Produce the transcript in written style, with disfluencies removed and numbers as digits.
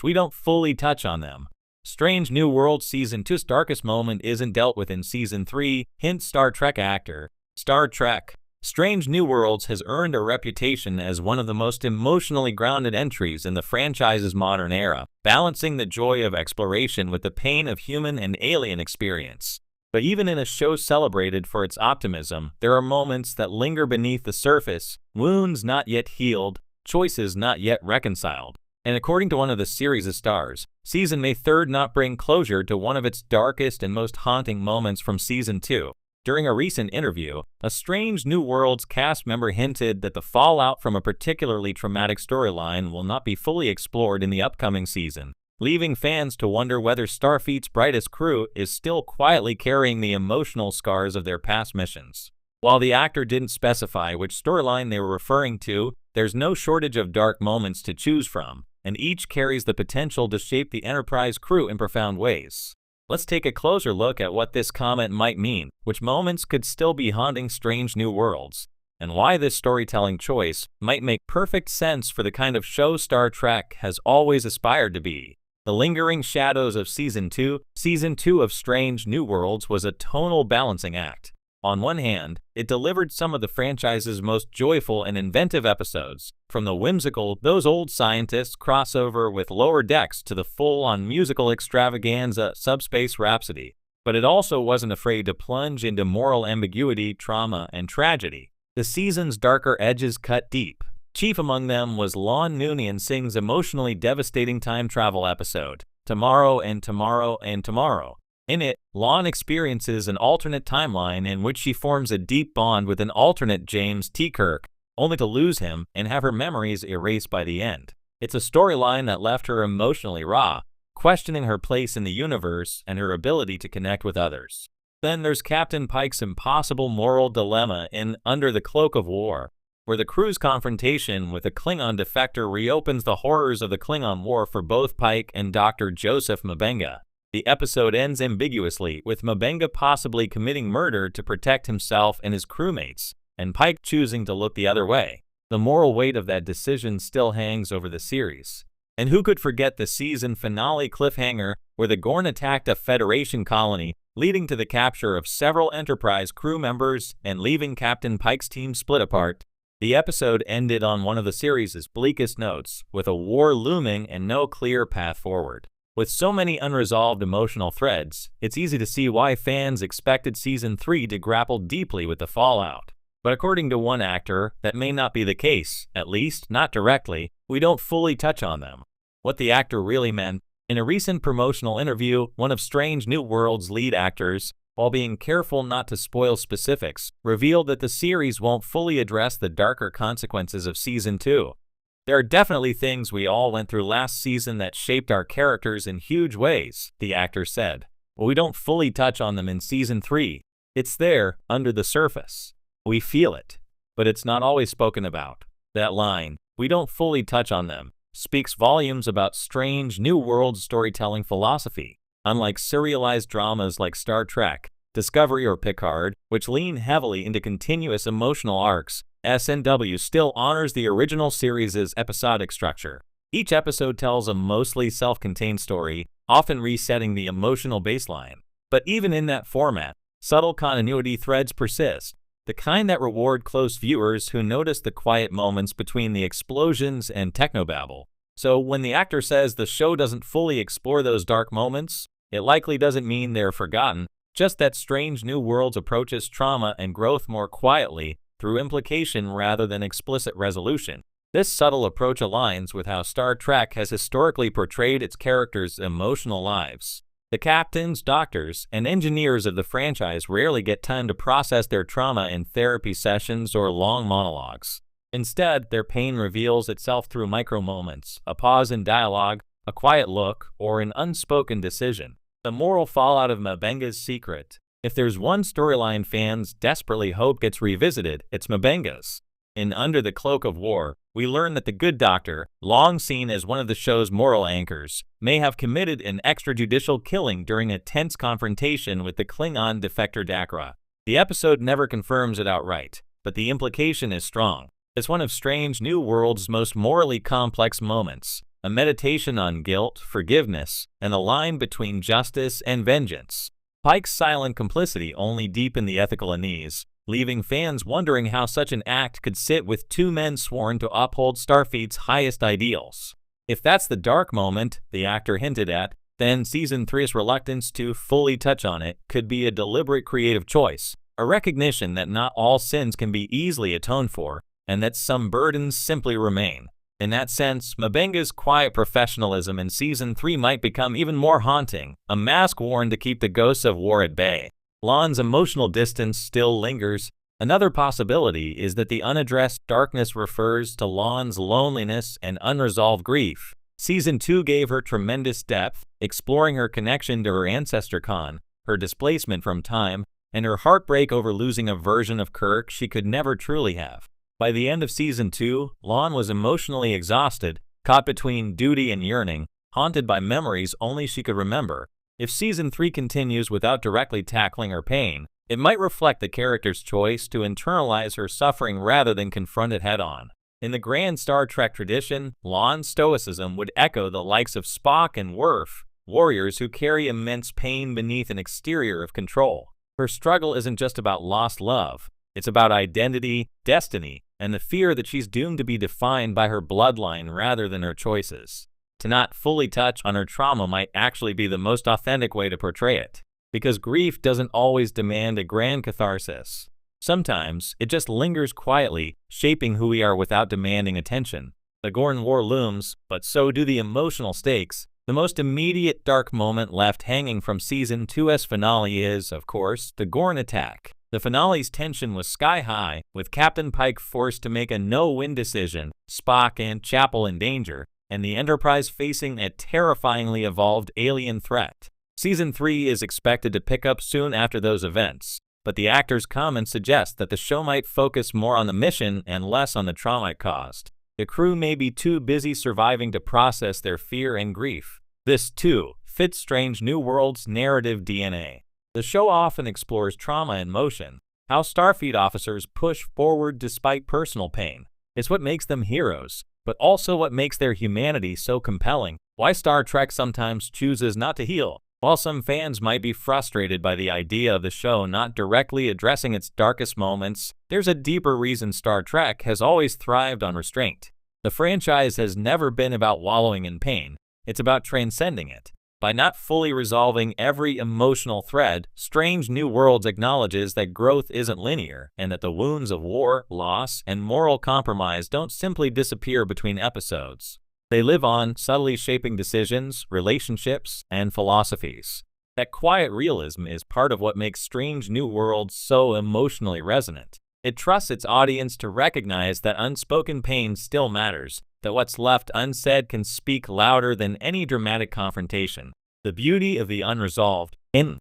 we don't fully touch on them. Strange New Worlds Season 2's darkest moment isn't dealt with in Season 3, hint Star Trek actor. Star Trek. Strange New Worlds has earned a reputation as one of the most emotionally grounded entries in the franchise's modern era, balancing the joy of exploration with the pain of human and alien experience. But even in a show celebrated for its optimism, there are moments that linger beneath the surface, wounds not yet healed, choices not yet reconciled. And according to one of the series' stars, Season may 3rd not bring closure to one of its darkest and most haunting moments from Season 2. During a recent interview, a Strange New Worlds cast member hinted that the fallout from a particularly traumatic storyline will not be fully explored in the upcoming season, leaving fans to wonder whether Starfleet's brightest crew is still quietly carrying the emotional scars of their past missions. While the actor didn't specify which storyline they were referring to, there's no shortage of dark moments to choose from, and each carries the potential to shape the Enterprise crew in profound ways. Let's take a closer look at what this comment might mean, which moments could still be haunting Strange New Worlds, and why this storytelling choice might make perfect sense for the kind of show Star Trek has always aspired to be. The lingering shadows of Season 2 of Strange New Worlds was a tonal balancing act. On one hand, it delivered some of the franchise's most joyful and inventive episodes, from the whimsical Those Old Scientists crossover with Lower Decks to the full-on musical extravaganza Subspace Rhapsody. But it also wasn't afraid to plunge into moral ambiguity, trauma, and tragedy. The season's darker edges cut deep. Chief among them was Lon Noonien Singh's emotionally devastating time travel episode, Tomorrow and Tomorrow and Tomorrow. In it, Lon experiences an alternate timeline in which she forms a deep bond with an alternate James T. Kirk, only to lose him and have her memories erased by the end. It's a storyline that left her emotionally raw, questioning her place in the universe and her ability to connect with others. Then there's Captain Pike's impossible moral dilemma in Under the Cloak of War, where the crew's confrontation with a Klingon defector reopens the horrors of the Klingon War for both Pike and Dr. Joseph M'Benga. The episode ends ambiguously, with M'Benga possibly committing murder to protect himself and his crewmates, and Pike choosing to look the other way. The moral weight of that decision still hangs over the series. And who could forget the season finale cliffhanger, where the Gorn attacked a Federation colony, leading to the capture of several Enterprise crew members and leaving Captain Pike's team split apart? The episode ended on one of the series' bleakest notes, with a war looming and no clear path forward. With so many unresolved emotional threads, it's easy to see why fans expected Season 3 to grapple deeply with the fallout. But according to one actor, that may not be the case, at least not directly. We don't fully touch on them. What the actor really meant. In a recent promotional interview, one of Strange New Worlds' lead actors, while being careful not to spoil specifics, revealed that the series won't fully address the darker consequences of Season 2. There are definitely things we all went through last season that shaped our characters in huge ways, the actor said. But we don't fully touch on them in Season 3. It's there, under the surface. We feel it. But it's not always spoken about. That line, we don't fully touch on them, speaks volumes about Strange New Worlds storytelling philosophy. Unlike serialized dramas like Star Trek, Discovery, or Picard, which lean heavily into continuous emotional arcs, SNW still honors the original series' episodic structure. Each episode tells a mostly self-contained story, often resetting the emotional baseline. But even in that format, subtle continuity threads persist, the kind that reward close viewers who notice the quiet moments between the explosions and technobabble. So when the actor says the show doesn't fully explore those dark moments, it likely doesn't mean they're forgotten, just that Strange New Worlds approaches trauma and growth more quietly, through implication rather than explicit resolution. This subtle approach aligns with how Star Trek has historically portrayed its characters' emotional lives. The captains, doctors, and engineers of the franchise rarely get time to process their trauma in therapy sessions or long monologues. Instead, their pain reveals itself through micro-moments, a pause in dialogue, a quiet look, or an unspoken decision. The moral fallout of M'Benga's secret. If there's one storyline fans desperately hope gets revisited, it's M'Benga's. In Under the Cloak of War, we learn that the Good Doctor, long seen as one of the show's moral anchors, may have committed an extrajudicial killing during a tense confrontation with the Klingon defector Dakra. The episode never confirms it outright, but the implication is strong. It's one of Strange New Worlds' most morally complex moments, a meditation on guilt, forgiveness, and the line between justice and vengeance. Pike's silent complicity only deepened the ethical unease, leaving fans wondering how such an act could sit with two men sworn to uphold Starfleet's highest ideals. If that's the dark moment the actor hinted at, then Season 3's reluctance to fully touch on it could be a deliberate creative choice, a recognition that not all sins can be easily atoned for, and that some burdens simply remain. In that sense, M'Benga's quiet professionalism in Season 3 might become even more haunting, a mask worn to keep the ghosts of war at bay. La'an's emotional distance still lingers. Another possibility is that the unaddressed darkness refers to La'an's loneliness and unresolved grief. Season 2 gave her tremendous depth, exploring her connection to her ancestor Khan, her displacement from time, and her heartbreak over losing a version of Kirk she could never truly have. By the end of Season 2, La'an was emotionally exhausted, caught between duty and yearning, haunted by memories only she could remember. If Season 3 continues without directly tackling her pain, it might reflect the character's choice to internalize her suffering rather than confront it head-on. In the grand Star Trek tradition, La'an's stoicism would echo the likes of Spock and Worf, warriors who carry immense pain beneath an exterior of control. Her struggle isn't just about lost love. It's about identity, destiny, and the fear that she's doomed to be defined by her bloodline rather than her choices. To not fully touch on her trauma might actually be the most authentic way to portray it, because grief doesn't always demand a grand catharsis. Sometimes, it just lingers quietly, shaping who we are without demanding attention. The Gorn War looms, but so do the emotional stakes. The most immediate dark moment left hanging from Season 2's finale is, of course, the Gorn attack. The finale's tension was sky-high, with Captain Pike forced to make a no-win decision, Spock and Chapel in danger, and the Enterprise facing a terrifyingly evolved alien threat. Season 3 is expected to pick up soon after those events, but the actors' comments suggest that the show might focus more on the mission and less on the trauma it caused. The crew may be too busy surviving to process their fear and grief. This, too, fits Strange New Worlds' narrative DNA. The show often explores trauma in motion, how Starfleet officers push forward despite personal pain. It's what makes them heroes, but also what makes their humanity so compelling. Why Star Trek sometimes chooses not to heal. While some fans might be frustrated by the idea of the show not directly addressing its darkest moments, there's a deeper reason Star Trek has always thrived on restraint. The franchise has never been about wallowing in pain. It's about transcending it. By not fully resolving every emotional thread, Strange New Worlds acknowledges that growth isn't linear, and that the wounds of war, loss, and moral compromise don't simply disappear between episodes. They live on, subtly shaping decisions, relationships, and philosophies. That quiet realism is part of what makes Strange New Worlds so emotionally resonant. It trusts its audience to recognize that unspoken pain still matters, that what's left unsaid can speak louder than any dramatic confrontation. The beauty of the unresolved, in